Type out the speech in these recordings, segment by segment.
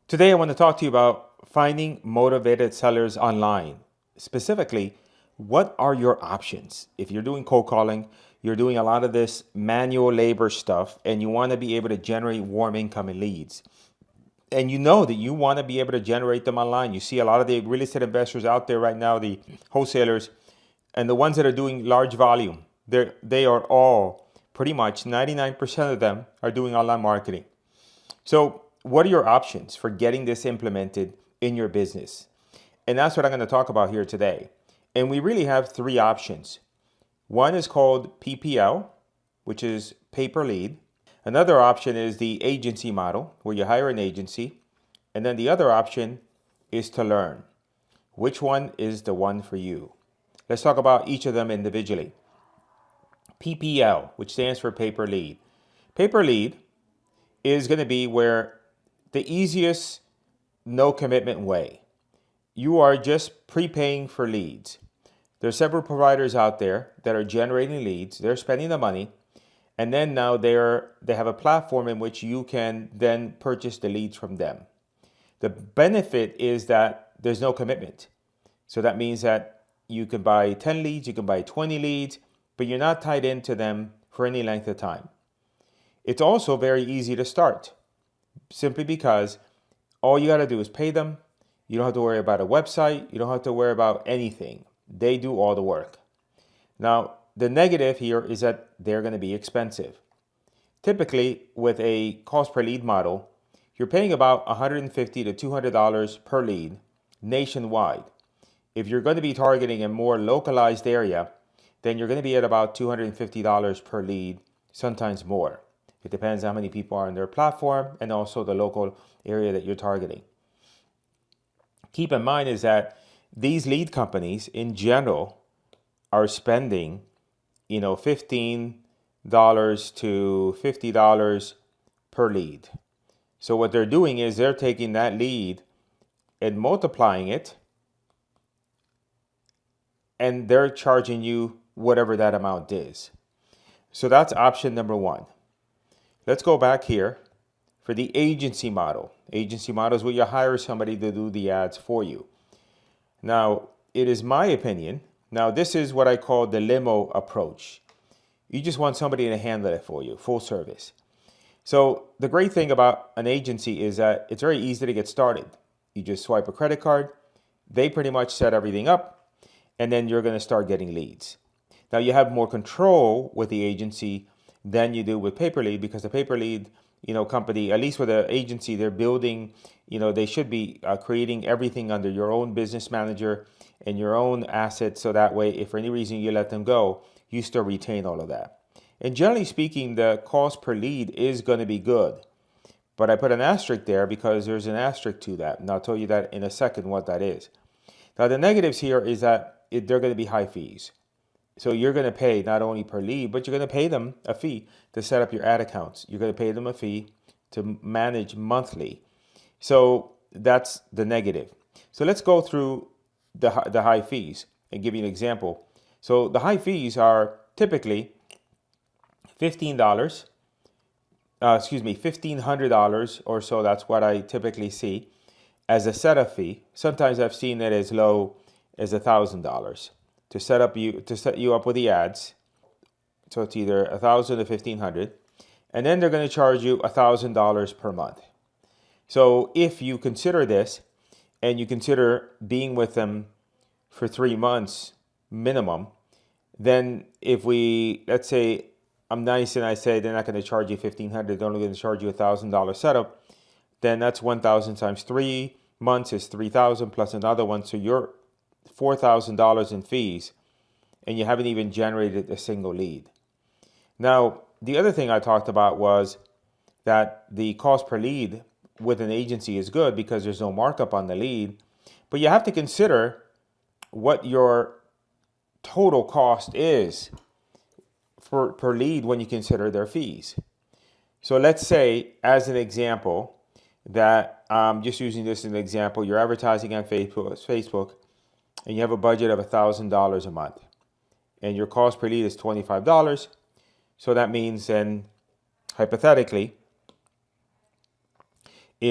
Today, I want to talk to you about finding motivated sellers online. Specifically, what are your options? If you're doing cold calling, you're doing a lot of this manual labor stuff, and you want to be able to generate warm incoming leads. And you know that you want to be able to generate them online. You see a lot of the real estate investors out there right now, the wholesalers, and the ones that are doing large volume. They are all pretty much 99% of them are doing online marketing. So, what are your options for getting this implemented in your business? And that's what I'm going to talk about here today. And we really have three options. One is called PPL, which is pay per lead. Another option is the agency model, where you hire an agency. And then the other option is to learn. Which one is the one for you? Let's talk about each of them individually. PPL, which stands for pay per lead. Pay per lead is going to be where the easiest no commitment way. You are just prepaying for leads. There's several providers out there that are generating leads. They're spending the money, and then now they have a platform in which you can then purchase the leads from them. The benefit is that there's no commitment. So that means that you can buy 10 leads, you can buy 20 leads, but you're not tied into them for any length of time. It's also very easy to start, simply because all you got to do is pay them. You don't have to worry about a website. You don't have to worry about anything. They do all the work. Now, the negative here is that they're going to be expensive. Typically, with a cost per lead model, you're paying about $150 to $200 per lead nationwide. If you're going to be targeting a more localized area, then you're going to be at about $250 per lead, sometimes more. It depends how many people are on their platform and also the local area that you're targeting. Keep in mind is that these lead companies in general are spending, $15 to $50 per lead. So what they're doing is they're taking that lead and multiplying it, and they're charging you whatever that amount is. So that's option number one. Let's go back here for the agency model. Agency model is where you hire somebody to do the ads for you. Now, it is my opinion. Now, this is what I call the limo approach. You just want somebody to handle it for you, full service. So the great thing about an agency is that it's very easy to get started. You just swipe a credit card. They pretty much set everything up, and then you're going to start getting leads. Now, you have more control with the agency than you do with pay per lead, because the pay per lead company, at least with an agency, they're building, they should be creating everything under your own business manager and your own assets. So that way, if for any reason you let them go, you still retain all of that. And generally speaking, the cost per lead is going to be good. But I put an asterisk there because there's an asterisk to that. And I'll tell you that in a second what that is. Now, the negatives here is that they're going to be high fees. So you're going to pay not only per lead, but you're going to pay them a fee to set up your ad accounts. You're going to pay them a fee to manage monthly. So that's the negative. So let's go through the high fees and give you an example. So the high fees are typically $1,500 or so. That's what I typically see as a setup fee. Sometimes I've seen it as low as $1,000 to set you up with the ads. So it's either $1,000 to $1,500, and then they're going to charge you $1,000 per month. So if you consider this, and you consider being with them for 3 months minimum, then let's say I'm nice and I say they're not going to charge you $1,500, they're only going to charge you $1,000 setup, then that's 1,000 times 3 months is 3,000 plus another one. So you're $4,000 in fees, and you haven't even generated a single lead. Now, the other thing I talked about was that the cost per lead with an agency is good because there's no markup on the lead, but you have to consider what your total cost is per lead when you consider their fees. So let's say, as an example, that just using this as an example, you're advertising on Facebook, and you have a budget of $1,000 a month, and your cost per lead is $25. So that means then, hypothetically,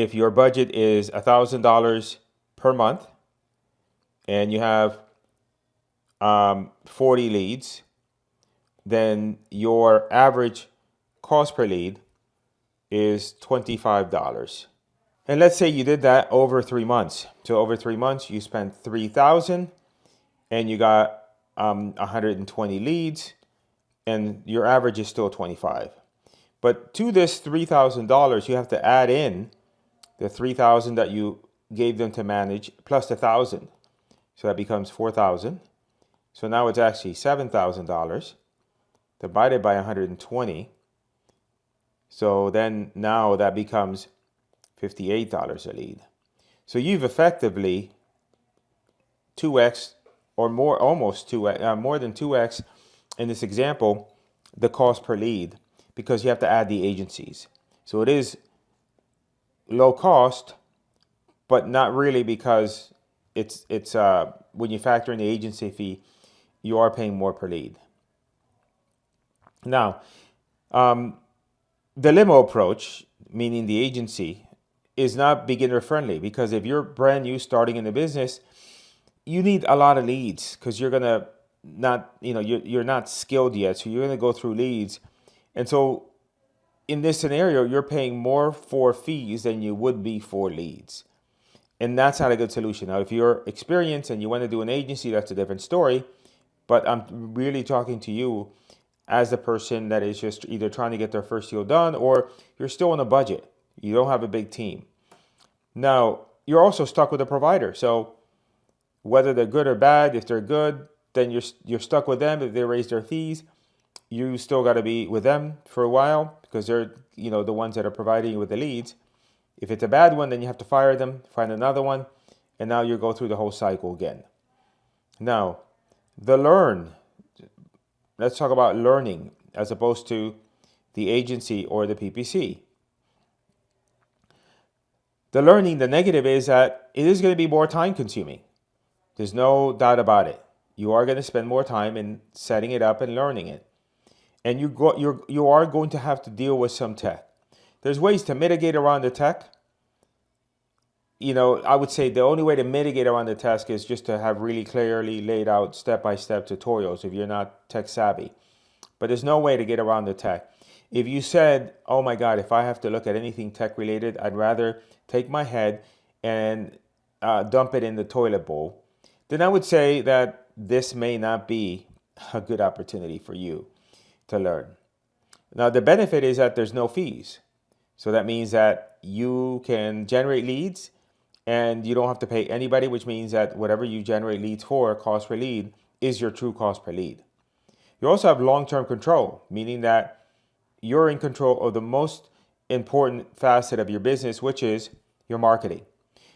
if your budget is $1,000 per month and you have 40 leads, then your average cost per lead is $25. And let's say you did that over 3 months. So over 3 months, you spent $3,000 and you got 120 leads, and your average is still 25. But to this $3,000, you have to add in the 3,000 that you gave them to manage plus the 1,000. So that becomes 4,000. So now it's actually $7,000 divided by 120. So then now that becomes $58 a lead. So you've effectively 2x or more, almost 2x, more than 2x in this example, the cost per lead, because you have to add the agencies. So it is low cost, but not really, because it's when you factor in the agency fee, you are paying more per lead. Now, the limo approach, meaning the agency, is not beginner friendly, because if you're brand new starting in the business, you need a lot of leads, because you're gonna not, you're not skilled yet, so you're gonna go through leads, and so in this scenario, you're paying more for fees than you would be for leads, and that's not a good solution. Now, if you're experienced and you want to do an agency, that's a different story. But I'm really talking to you as a person that is just either trying to get their first deal done, or you're still on a budget. You don't have a big team. Now, you're also stuck with a provider. So whether they're good or bad, if they're good, then you're stuck with them. If they raise their fees, you still got to be with them for a while, because they're the ones that are providing you with the leads. If it's a bad one, then you have to fire them, find another one, and now you go through the whole cycle again. Now, let's talk about learning as opposed to the agency or the PPC. The learning, the negative is that it is going to be more time consuming. There's no doubt about it. You are going to spend more time in setting it up and learning it. And you are going to have to deal with some tech. There's ways to mitigate around the tech. I would say the only way to mitigate around the tech is just to have really clearly laid out step-by-step tutorials if you're not tech savvy. But there's no way to get around the tech. If you said, oh my God, if I have to look at anything tech related, I'd rather take my head and dump it in the toilet bowl, then I would say that this may not be a good opportunity for you to learn. Now, the benefit is that there's no fees. So that means that you can generate leads and you don't have to pay anybody, which means that whatever you generate leads for, cost per lead, is your true cost per lead. You also have long-term control, meaning that you're in control of the most important facet of your business, which is your marketing.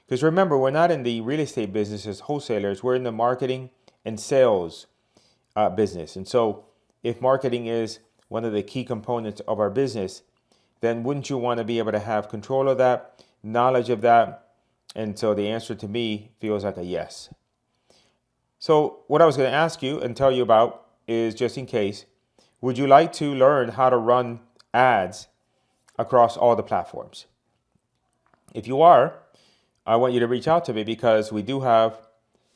Because remember, we're not in the real estate business as wholesalers, we're in the marketing and sales business. And so if marketing is one of the key components of our business, then wouldn't you want to be able to have control of that, knowledge of that? And so the answer to me feels like a yes. So what I was going to ask you and tell you about is, just in case, would you like to learn how to run ads across all the platforms? If you are, I want you to reach out to me, because we do have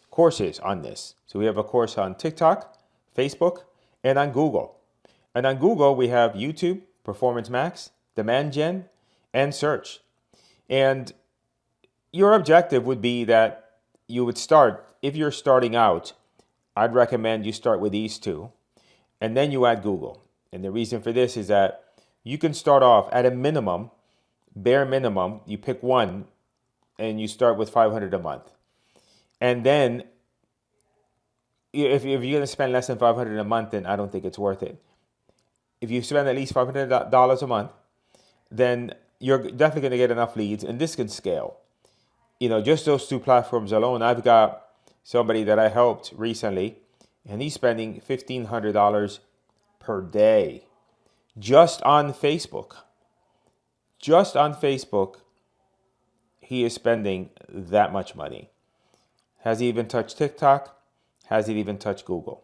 courses on this. So we have a course on TikTok, Facebook, and on Google. And on Google, we have YouTube, Performance Max, Demand Gen, and Search. And your objective would be that you would start, if you're starting out, I'd recommend you start with these two, and then you add Google. And the reason for this is that you can start off at a minimum, bare minimum, you pick one, and you start with $500 a month. And then if you're going to spend less than $500 a month, then I don't think it's worth it. If you spend at least $500 a month, then you're definitely going to get enough leads, and this can scale. Just those two platforms alone. I've got somebody that I helped recently, and he's spending $1,500 per day just on Facebook. Just on Facebook, he is spending that much money. Has he even touched TikTok? Has he even touched Google?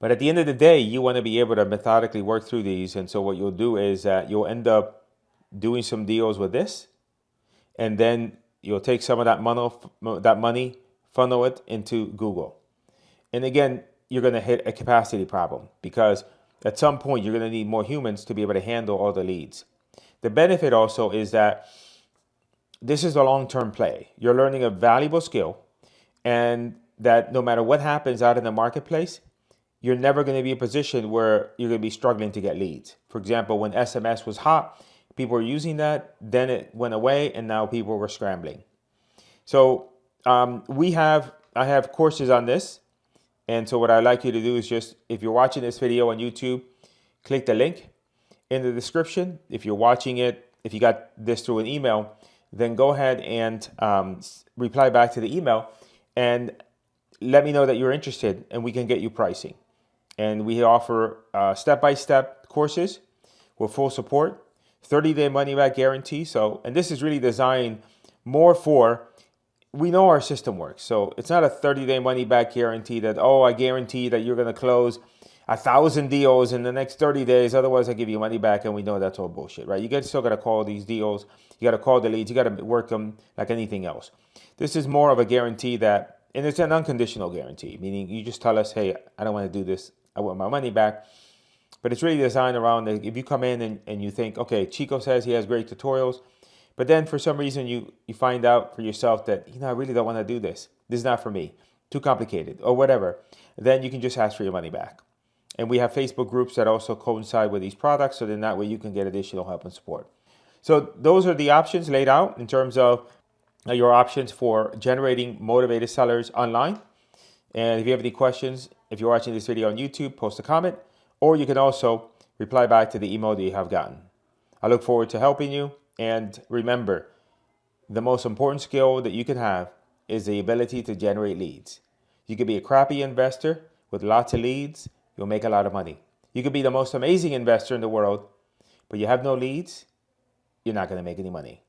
But at the end of the day, you want to be able to methodically work through these. And so what you'll do is that you'll end up doing some deals with this, and then you'll take some of that money, funnel it into Google. And again, you're going to hit a capacity problem because at some point you're going to need more humans to be able to handle all the leads. The benefit also is that this is a long-term play. You're learning a valuable skill, and that no matter what happens out in the marketplace, you're never going to be in a position where you're going to be struggling to get leads. For example, when SMS was hot, people were using that, then it went away, and now people were scrambling. So I have courses on this. And so what I'd like you to do is just, if you're watching this video on YouTube, click the link in the description. If you're watching it, if you got this through an email, then go ahead and reply back to the email and let me know that you're interested, and we can get you pricing. And we offer step-by-step courses with full support, 30-day money-back guarantee. So, and this is really designed more for, we know our system works. So it's not a 30-day money-back guarantee that, oh, I guarantee that you're going to close 1,000 deals in the next 30 days. Otherwise, I give you money back. And we know that's all bullshit, right? You still got to call these deals. You got to call the leads. You got to work them like anything else. This is more of a guarantee that, and it's an unconditional guarantee, meaning you just tell us, hey, I don't want to do this. I want my money back. But it's really designed around if you come in and you think, okay, Chico says he has great tutorials, but then for some reason you find out for yourself that, I really don't want to do this. This is not for me. Too complicated or whatever. Then you can just ask for your money back. And we have Facebook groups that also coincide with these products, so then that way you can get additional help and support. So those are the options laid out in terms of your options for generating motivated sellers online. And if you have any questions, if you're watching this video on YouTube, post a comment, or you can also reply back to the email that you have gotten. I look forward to helping you. And remember, the most important skill that you can have is the ability to generate leads. You could be a crappy investor with lots of leads. You'll make a lot of money. You could be the most amazing investor in the world, but you have no leads. You're not going to make any money.